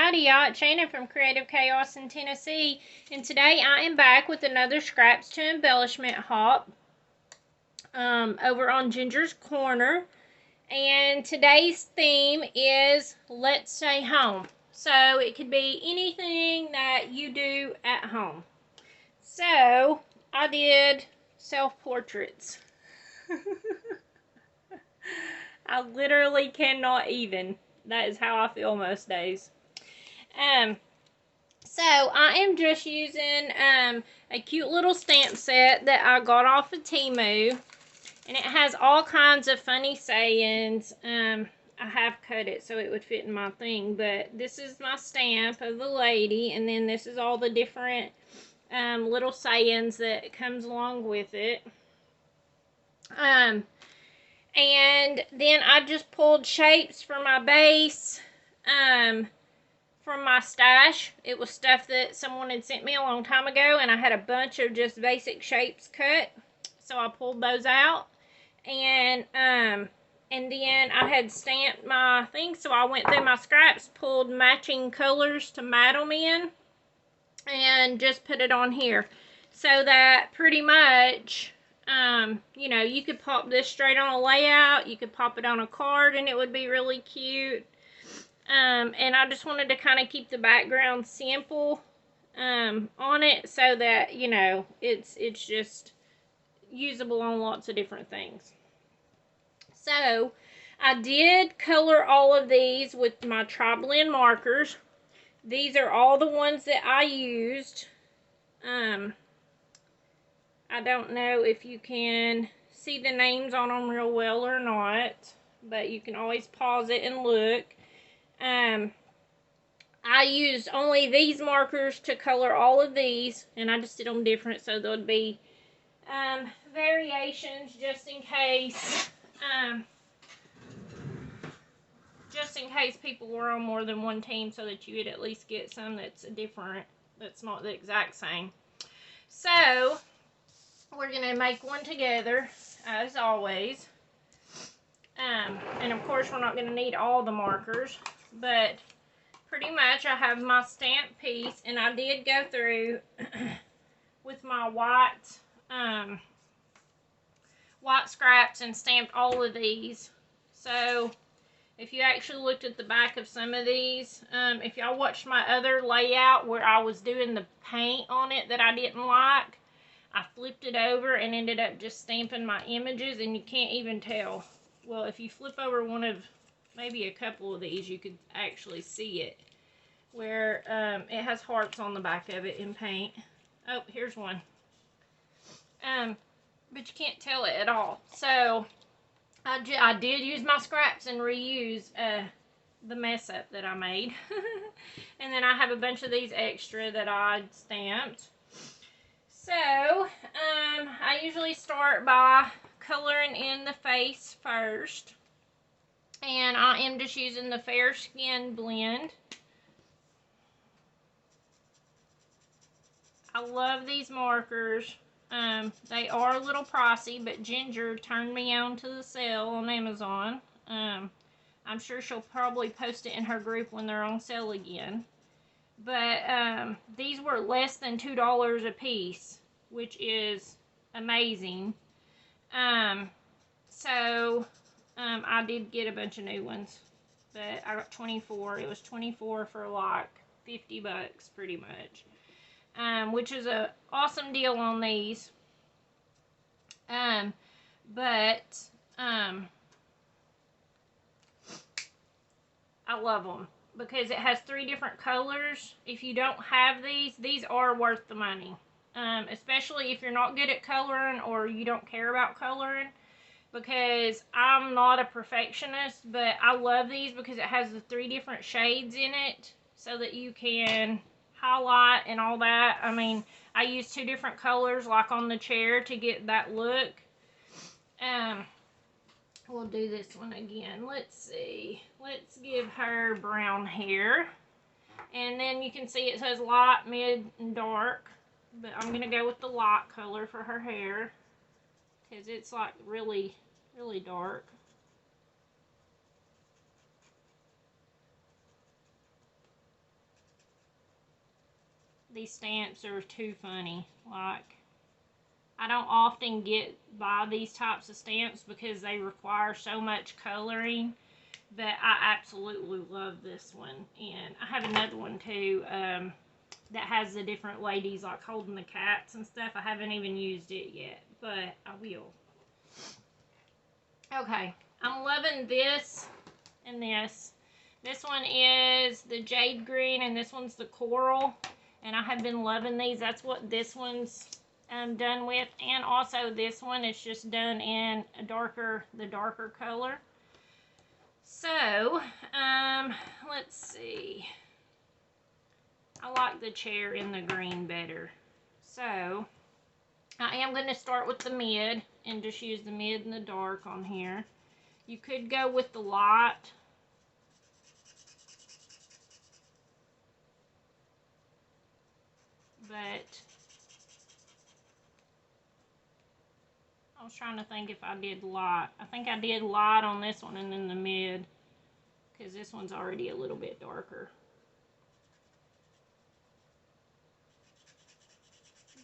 howdy y'all, it's Shannon from Creative Chaos in Tennessee, and today I am back with another Scraps to Embellishment hop over on Ginger's Corner, and today's theme is Let's Stay Home. So it could be anything that you do at home. So I did self-portraits. I literally cannot even. That is how I feel most days. So I am just using a cute little stamp set that I got off of Temu, and it has all kinds of funny sayings. I have cut it so it would fit in my thing, but this is my stamp of the lady, and then this is all the different little sayings that comes along with it. And then I just pulled shapes for my base from my stash. It was stuff that someone had sent me a long time ago, and I had a bunch of just basic shapes cut, so I pulled those out. And then I had stamped my thing, so I went through my scraps, pulled matching colors to mat them in, and just put it on here, so that pretty much you know, you could pop this straight on a layout, you could pop it on a card, and it would be really cute. And I just wanted to kind of keep the background simple on it, so that, you know, it's just usable on lots of different things. So I did color all of these with my tri-blend markers. These are all the ones that I used. I don't know if you can see the names on them real well or not, but you can always pause it and look. I used only these markers to color all of these, and I just did them different, so there would be variations just in case people were on more than one team, so that you would at least get some that's different, that's not the exact same. So we're going to make one together, as always. And of course, we're not going to need all the markers, but pretty much I have my stamp piece, and I did go through with my white scraps and stamped all of these. So if you actually looked at the back of some of these, if y'all watched my other layout where I was doing the paint on it that I didn't like, I flipped it over and ended up just stamping my images, and you can't even tell. Well, if you flip over one of, maybe a couple of these, you could actually see it, where it has hearts on the back of it in paint. Oh, here's one. But you can't tell it at all. So I did use my scraps and reuse the mess up that I made. And then I have a bunch of these extra that I stamped. So I usually start by coloring in the face first, and I am just using the Fair Skin blend. I love these markers. They are a little pricey, but Ginger turned me on to the sale on Amazon. I'm sure she'll probably post it in her group when they're on sale again. But these were less than $2 a piece, which is amazing. So I did get a bunch of new ones, but I got 24. It was 24 for like 50 bucks pretty much. Which is a awesome deal on these. But I love them because it has 3 different colors. If you don't have these are worth the money. Especially if you're not good at coloring or you don't care about coloring, because I'm not a perfectionist, but I love these because it has the 3 different shades in it, so that you can highlight and all that. I mean, I use 2 different colors like on the chair to get that look. We'll do this one again. Let's see. Let's give her brown hair. And then you can see it says light, mid, and dark. But I'm going to go with the light color for her hair, because it's like really, really dark. these stamps are too funny. Like, I don't often buy these types of stamps because they require so much coloring, but I absolutely love this one. And I have another one too, that has the different ladies like holding the cats and stuff. I haven't even used it yet, but I will. Okay, I'm loving this and this. This one is the jade green and this one's the coral. And I have been loving these. That's what this one's done with. And also this one is just done in the darker color. So, let's see. I like the chair in the green better. So, I am going to start with the mid and just use the mid and the dark on here. You could go with the light. But I was trying to think if I did light. I think I did light on this one and then the mid, because this one's already a little bit darker.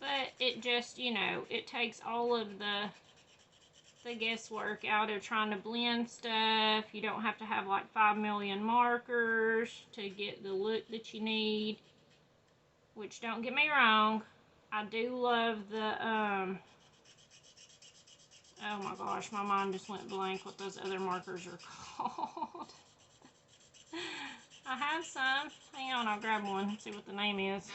But it just, you know, it takes all of the guesswork out of trying to blend stuff. You don't have to have like 5 million markers to get the look that you need. Which, don't get me wrong, I do love the, oh my gosh, my mind just went blank what those other markers are called. I have some. Hang on, I'll grab one, see what the name is.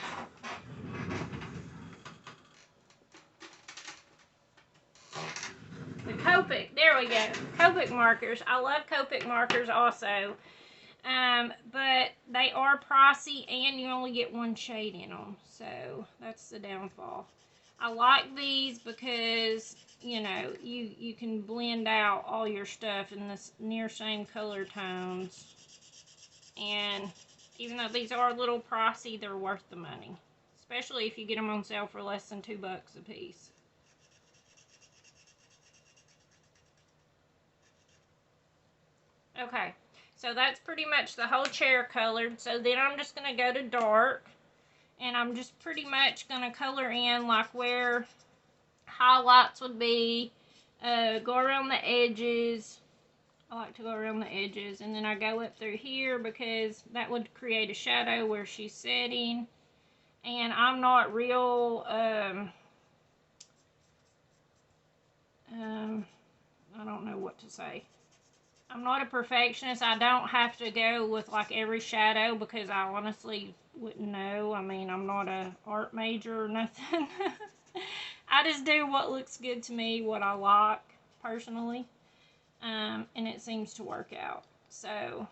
The Copic, there we go. Copic markers. I love Copic markers also. But they are pricey and you only get one shade in them. So that's the downfall. I like these because, you know, you can blend out all your stuff in the near same color tones. And even though these are a little pricey, they're worth the money. Especially if you get them on sale for less than $2 a piece. Okay, so that's pretty much the whole chair colored. So then I'm just going to go to dark. And I'm just pretty much going to color in like where highlights would be. Go around the edges. I like to go around the edges. And then I go up through here because that would create a shadow where she's sitting. And I'm not real, I don't know what to say. I'm not a perfectionist. I don't have to go with like every shadow because I honestly wouldn't know. I mean, I'm not a art major or nothing. I just do what looks good to me, what I like personally. And it seems to work out. So,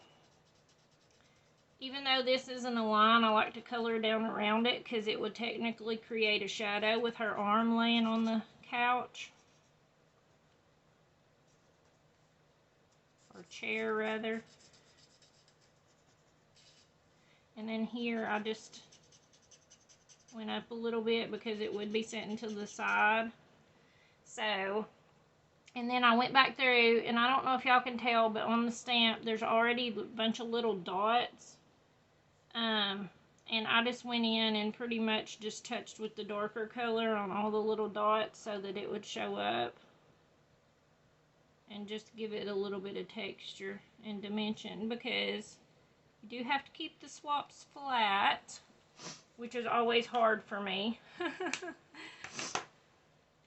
even though this isn't a line, I like to color down around it because it would technically create a shadow with her arm laying on the couch. Or chair rather. And then here I just went up a little bit because it would be sitting to the side. So, and then I went back through, and I don't know if y'all can tell, but on the stamp there's already a bunch of little dots. And I just went in and pretty much just touched with the darker color on all the little dots so that it would show up. And just give it a little bit of texture and dimension because you do have to keep the swaps flat, which is always hard for me.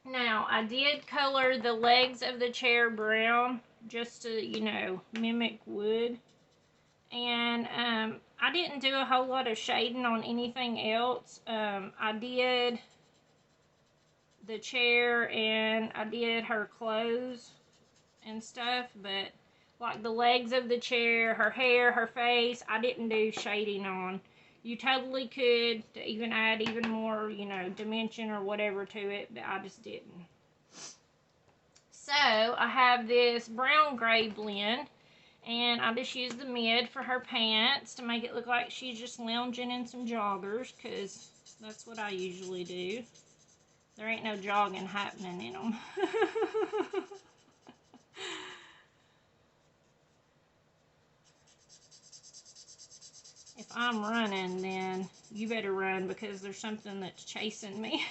Now, I did color the legs of the chair brown just to, you know, mimic wood. And I didn't do a whole lot of shading on anything else. I did the chair and I did her clothes and stuff, but like the legs of the chair, her hair, her face, I didn't do shading on. You totally could to even add even more, you know, dimension or whatever to it, but I just didn't. So I have this brown gray blend, and I just used the mid for her pants to make it look like she's just lounging in some joggers, because that's what I usually do. There ain't no jogging happening in them. If I'm running, then you better run because there's something that's chasing me.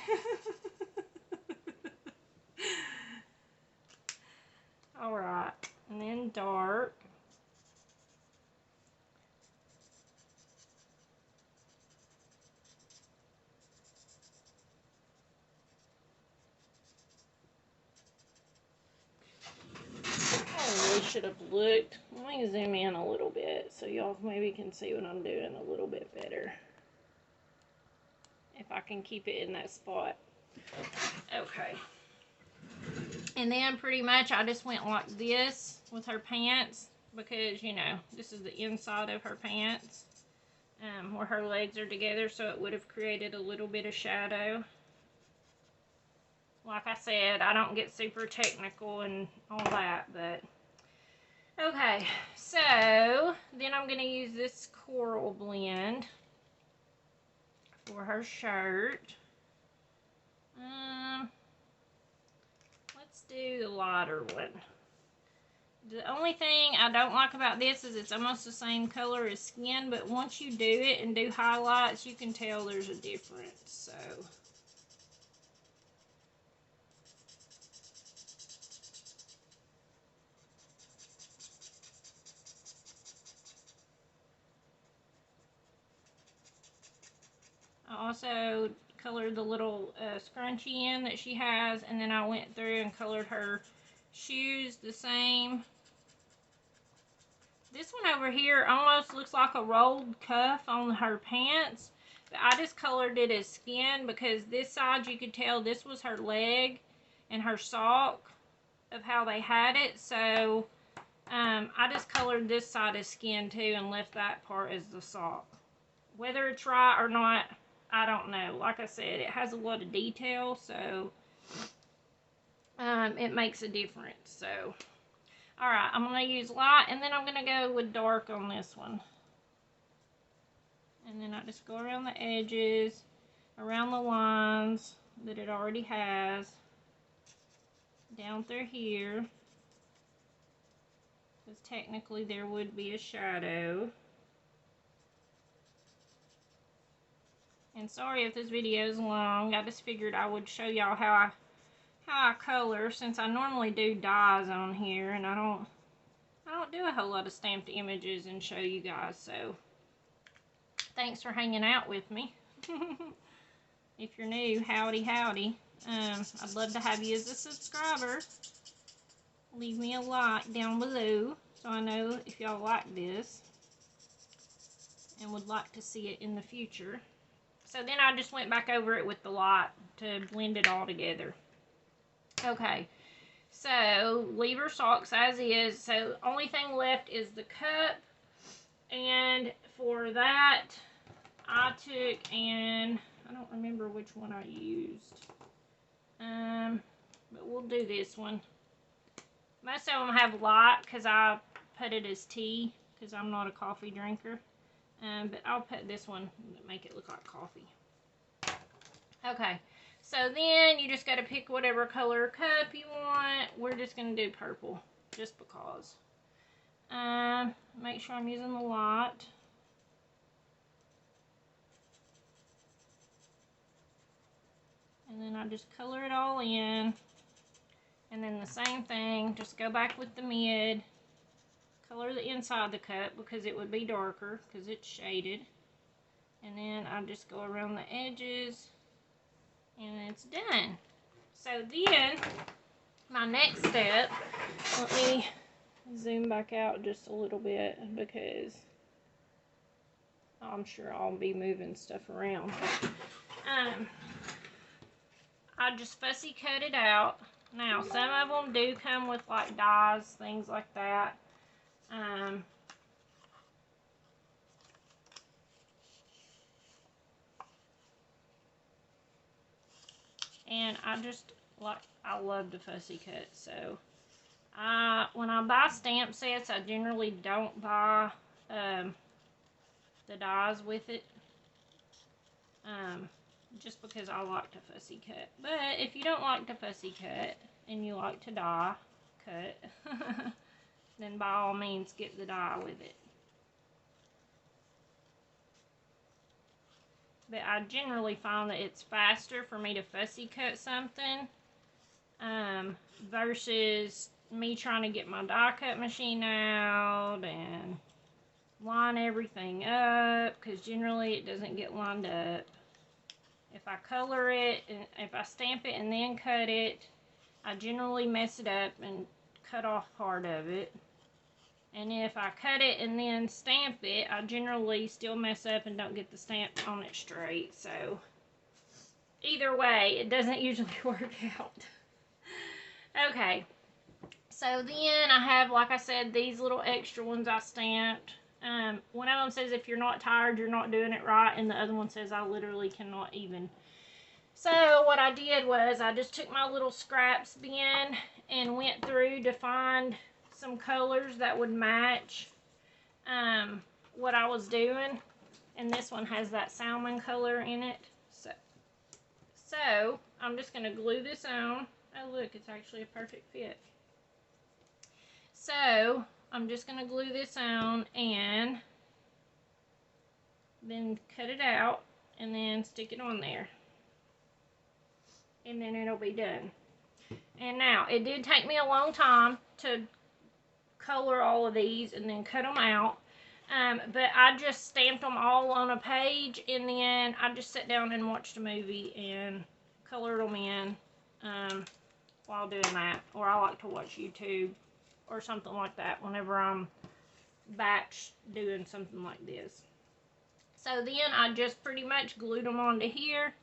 Alright, and then dark. I really should have looked. Let me zoom in a little bit so y'all maybe can see what I'm doing a little bit better. If I can keep it in that spot. Okay. And then pretty much I just went like this with her pants because, you know, this is the inside of her pants where her legs are together, so it would have created a little bit of shadow. Like I said, I don't get super technical and all that, but okay. So then I'm going to use this coral blend for her shirt. Let's do the lighter one. The only thing I don't like about this is it's almost the same color as skin, but once you do it and do highlights, you can tell there's a difference. So I also colored the little scrunchie in that she has, and then I went through and colored her shoes the same. This one over here almost looks like a rolled cuff on her pants, but I just colored it as skin because this side you could tell this was her leg and her sock of how they had it. So I just colored this side as skin too and left that part as the sock. Whether it's right or not, I don't know. Like I said, it has a lot of detail, so it makes a difference. So, alright, I'm going to use light, and then I'm going to go with dark on this one. And then I just go around the edges, around the lines that it already has, down through here, because technically there would be a shadow. And sorry if this video is long, I just figured I would show y'all how I color, since I normally do dyes on here, and I don't do a whole lot of stamped images and show you guys, so thanks for hanging out with me. If you're new, howdy howdy. I'd love to have you as a subscriber. Leave me a like down below so I know if y'all like this and would like to see it in the future. So then I just went back over it with the light to blend it all together. Okay, so leave her socks as is. So only thing left is the cup. And for that, I took, and I don't remember which one I used. But we'll do this one. Most of them have light because I put it as tea because I'm not a coffee drinker. But I'll put this one and make it look like coffee. Okay, so then you just got to pick whatever color cup you want. We're just going to do purple, just because. Make sure I'm using the light. And then I just color it all in. And then the same thing, just go back with the mid. Color the inside of the cup because it would be darker because it's shaded. And then I just go around the edges and it's done. So then my next step, let me zoom back out just a little bit because I'm sure I'll be moving stuff around. I just fussy cut it out. Now some of them do come with like dyes, things like that. And I love the fussy cut. So when I buy stamp sets, I generally don't buy the dyes with it. Just because I like to fussy cut. But if you don't like to fussy cut and you like to die cut, then by all means get the dye with it. but I generally find that it's faster for me to fussy cut something versus me trying to get my die cut machine out and line everything up, because generally it doesn't get lined up. If I color it, and if I stamp it and then cut it, I generally mess it up and cut off part of it. And if I cut it and then stamp it, I generally still mess up and don't get the stamp on it straight. So either way, it doesn't usually work out. Okay, so then I have, like I said, these little extra ones I stamped. One of them says if you're not tired, you're not doing it right, and the other one says I literally cannot even. So what I did was I just took my little scraps bin and went through to find some colors that would match what I was doing, and this one has that salmon color in it. So I'm just going to glue this on. Oh look, it's actually a perfect fit. So I'm just going to glue this on and then cut it out and then stick it on there, and then it'll be done. And now, it did take me a long time to color all of these and then cut them out, but I just stamped them all on a page, and then I just sat down and watched a movie and colored them in while doing that. Or I like to watch YouTube or something like that whenever I'm batch doing something like this. So then I just pretty much glued them onto here.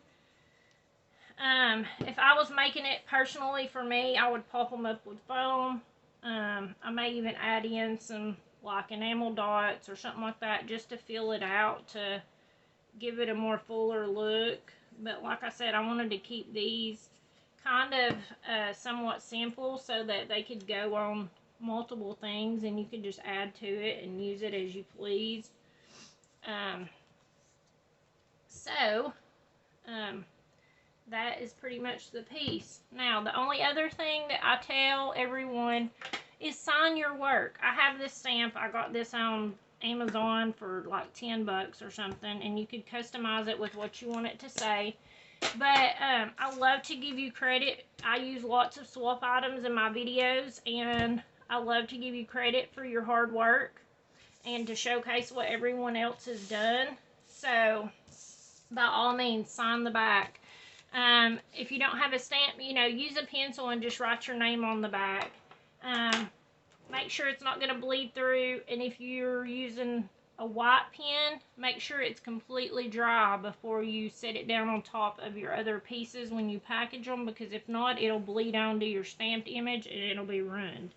If I was making it personally for me, I would pop them up with foam. I may even add in some like enamel dots or something like that just to fill it out to give it a more fuller look. But like I said, I wanted to keep these kind of somewhat simple so that they could go on multiple things and you could just add to it and use it as you please. That is pretty much the piece. Now, the only other thing that I tell everyone is sign your work. I have this stamp. I got this on Amazon for like 10 bucks or something, and you could customize it with what you want it to say. But I love to give you credit. I use lots of swap items in my videos, and I love to give you credit for your hard work and to showcase what everyone else has done. So, by all means, sign the back. If you don't have a stamp, you know, use a pencil and just write your name on the back. Make sure it's not going to bleed through, and if you're using a white pen, make sure it's completely dry before you set it down on top of your other pieces when you package them, because if not, it'll bleed onto your stamped image and it'll be ruined.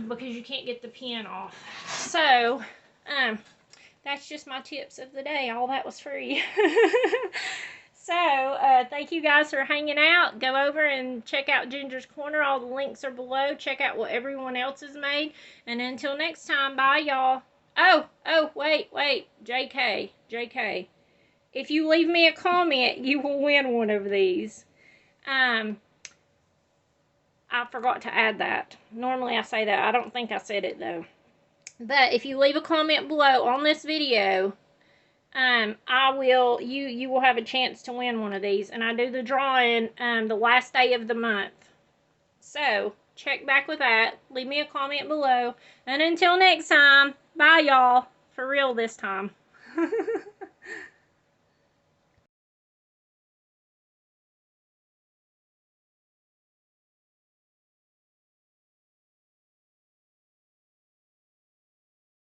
Because you can't get the pen off. So, that's just my tips of the day. All that was free. So, thank you guys for hanging out. Go over and check out Ginger's Corner. All the links are below. Check out what everyone else has made. And until next time, bye, y'all. Oh, wait. JK. If you leave me a comment, you will win one of these. I forgot to add that. Normally I say that. I don't think I said it, though. But if you leave a comment below on this video, you will have a chance to win one of these, and I do the drawing the last day of the month. So check back with that. Leave me a comment below, and until next time, bye y'all, for real this time.